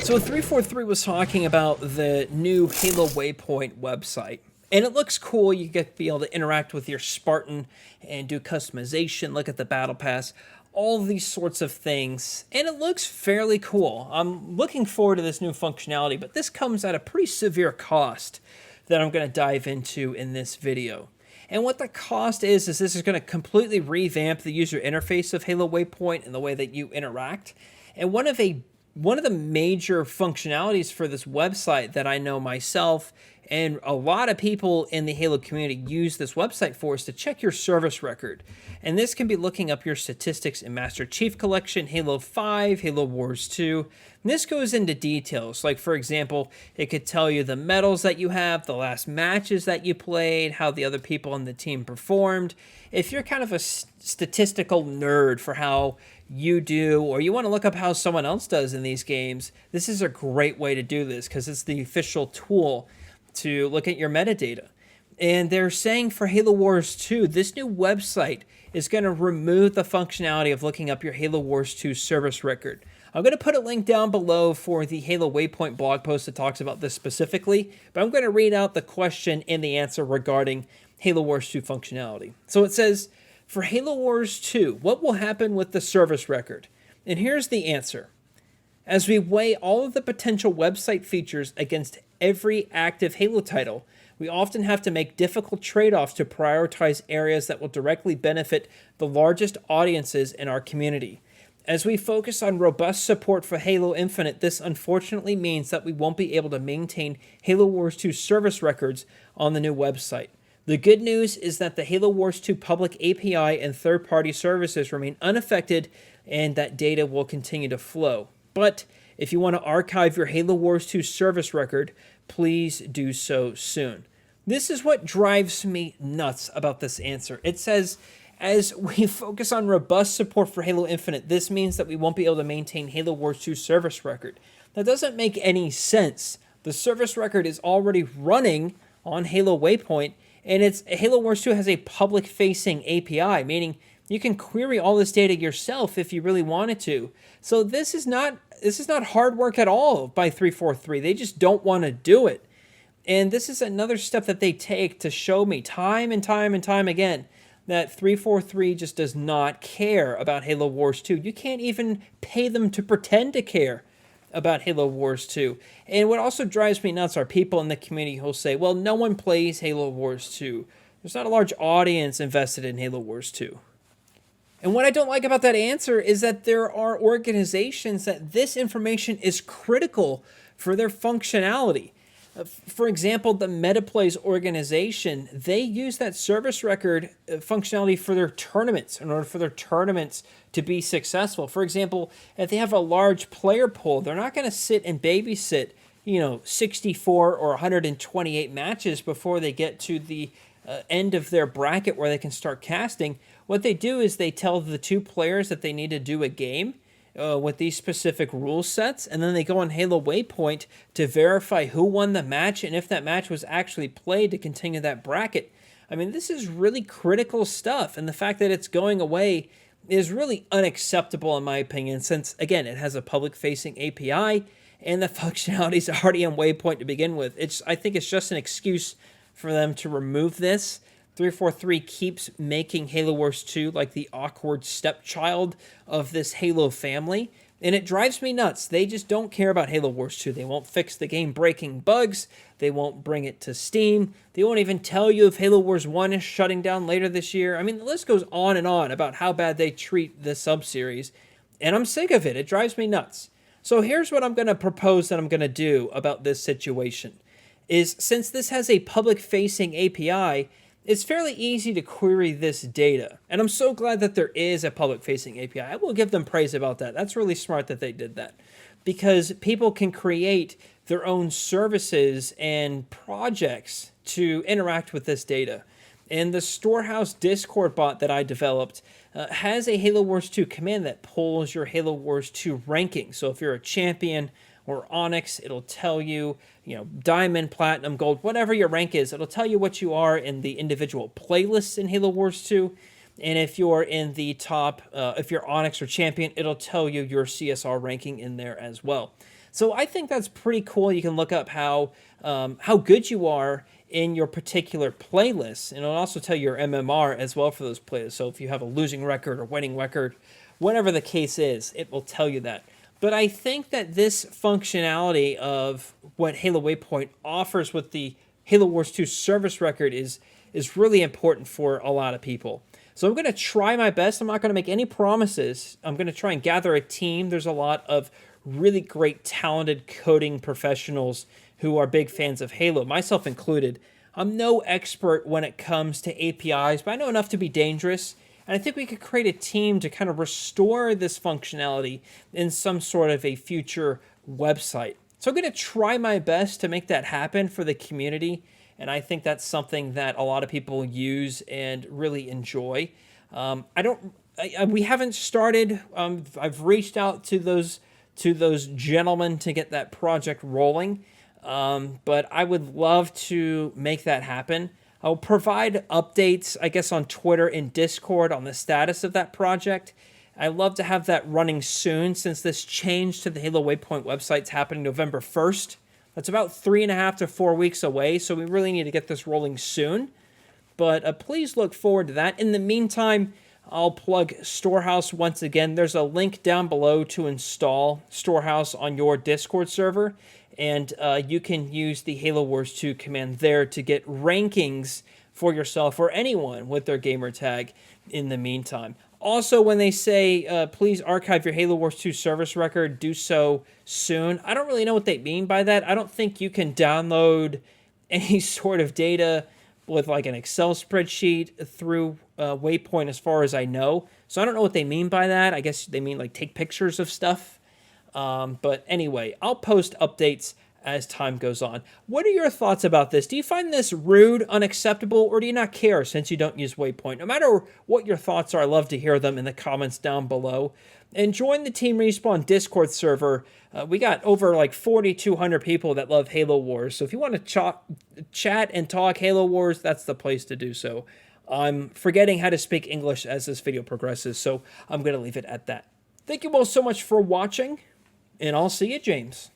So 343 was talking about the new Halo Waypoint website. And it looks cool. You get to be able to interact with your Spartan and do customization, look at the battle pass, all these sorts of things. And it looks fairly cool. I'm looking forward to this new functionality, but this comes at a pretty severe cost that I'm going to dive into in this video. And what the cost is this is going to completely revamp the user interface of Halo Waypoint and the way that you interact. And one of the major functionalities for this website that I know myself and a lot of people in the Halo community use this website for is to check your service record. And this can be looking up your statistics in Master Chief Collection, Halo 5, Halo Wars 2. And this goes into details. Like, for example, it could tell you the medals that you have, the last matches that you played, how the other people on the team performed. If you're kind of a statistical nerd for how you do, or you want to look up how someone else does in these games, this is a great way to do this because it's the official tool to look at your metadata. And they're saying for Halo Wars 2, this new website is going to remove the functionality of looking up your Halo Wars 2 service record. I'm going to put a link down below for the Halo Waypoint blog post that talks about this specifically, but I'm going to read out the question and the answer regarding Halo Wars 2 functionality. So it says, for Halo Wars 2, what will happen with the service record? And here's the answer. As we weigh all of the potential website features against every active Halo title, we often have to make difficult trade-offs to prioritize areas that will directly benefit the largest audiences in our community. As we focus on robust support for Halo Infinite, this unfortunately means that we won't be able to maintain Halo Wars 2 service records on the new website. The good news is that the Halo Wars 2 public API and third-party services remain unaffected and that data will continue to flow. But if you want to archive your Halo Wars 2 service record, please do so soon. This is what drives me nuts about this answer. It says, as we focus on robust support for Halo Infinite, this means that we won't be able to maintain Halo Wars 2 service record. That doesn't make any sense. The service record is already running on Halo Waypoint, and Halo Wars 2 has a public-facing API, meaning you can query all this data yourself if you really wanted to. So this is not hard work at all by 343. They just don't want to do it. And this is another step that they take to show me time and time and time again that 343 just does not care about Halo Wars 2. You can't even pay them to pretend to care about Halo Wars 2. And what also drives me nuts are people in the community who'll say, well, no one plays Halo Wars 2. There's not a large audience invested in Halo Wars 2. And what I don't like about that answer is that there are organizations that this information is critical for their functionality. For example, the MetaPlays organization, they use that service record functionality for their tournaments in order for their tournaments to be successful. For example, if they have a large player pool, they're not going to sit and babysit, 64 or 128 matches before they get to the end of their bracket where they can start casting. What they do is they tell the two players that they need to do a game with these specific rule sets, and then they go on Halo Waypoint to verify who won the match and if that match was actually played to continue that bracket. I mean, this is really critical stuff, and the fact that it's going away is really unacceptable in my opinion, since, again, it has a public-facing API, and the functionality is already on Waypoint to begin with. I think it's just an excuse for them to remove this. 343 keeps making Halo Wars 2 like the awkward stepchild of this Halo family, and it drives me nuts. They just don't care about Halo Wars 2. They won't fix the game-breaking bugs. They won't bring it to Steam. They won't even tell you if Halo Wars 1 is shutting down later this year. I mean, the list goes on and on about how bad they treat this sub-series, and I'm sick of it. It drives me nuts. So here's what I'm going to propose that I'm going to do about this situation. Is since this has a public-facing API, it's fairly easy to query this data. And I'm so glad that there is a public-facing API. I will give them praise about that. That's really smart that they did that. Because people can create their own services and projects to interact with this data. And the Storehouse Discord bot that I developed has a Halo Wars 2 command that pulls your Halo Wars 2 ranking. So if you're a champion or Onyx, it'll tell you, Diamond, Platinum, Gold, whatever your rank is, it'll tell you what you are in the individual playlists in Halo Wars 2. And if you're in the top, if you're Onyx or Champion, it'll tell you your CSR ranking in there as well. So I think that's pretty cool. You can look up how good you are in your particular playlists, and it'll also tell your MMR as well for those playlists. So if you have a losing record or winning record, whatever the case is, it will tell you that. But I think that this functionality of what Halo Waypoint offers with the Halo Wars 2 service record is really important for a lot of people. So I'm going to try my best. I'm not going to make any promises. I'm going to try and gather a team. There's a lot of really great, talented coding professionals who are big fans of Halo, myself included. I'm no expert when it comes to APIs, but I know enough to be dangerous. And I think we could create a team to kind of restore this functionality in some sort of a future website. So I'm going to try my best to make that happen for the community. And I think that's something that a lot of people use and really enjoy. We haven't started. I've reached out to those gentlemen to get that project rolling. But I would love to make that happen. I'll provide updates, I guess, on Twitter and Discord on the status of that project. I'd love to have that running soon, since this change to the Halo Waypoint website's happening November 1st. That's about 3.5 to 4 weeks away, so we really need to get this rolling soon. But please look forward to that. In the meantime, I'll plug Storehouse once again. There's a link down below to install Storehouse on your Discord server, and you can use the Halo Wars 2 command there to get rankings for yourself or anyone with their gamer tag in the meantime. Also, when they say, please archive your Halo Wars 2 service record, do so soon, I don't really know what they mean by that. I don't think you can download any sort of data with like an Excel spreadsheet through Waypoint as far as I know. So I don't know what they mean by that. I guess they mean like take pictures of stuff. But anyway, I'll post updates as time goes on. What are your thoughts about this? Do you find this rude, unacceptable, or do you not care since you don't use Waypoint? No matter what your thoughts are, I love to hear them in the comments down below. And join the TeamRespawn Discord server. We got over like 4,200 people that love Halo Wars. So if you want to chat and talk Halo Wars, that's the place to do so. I'm forgetting how to speak English as this video progresses, so I'm going to leave it at that. Thank you all so much for watching, and I'll see you, James.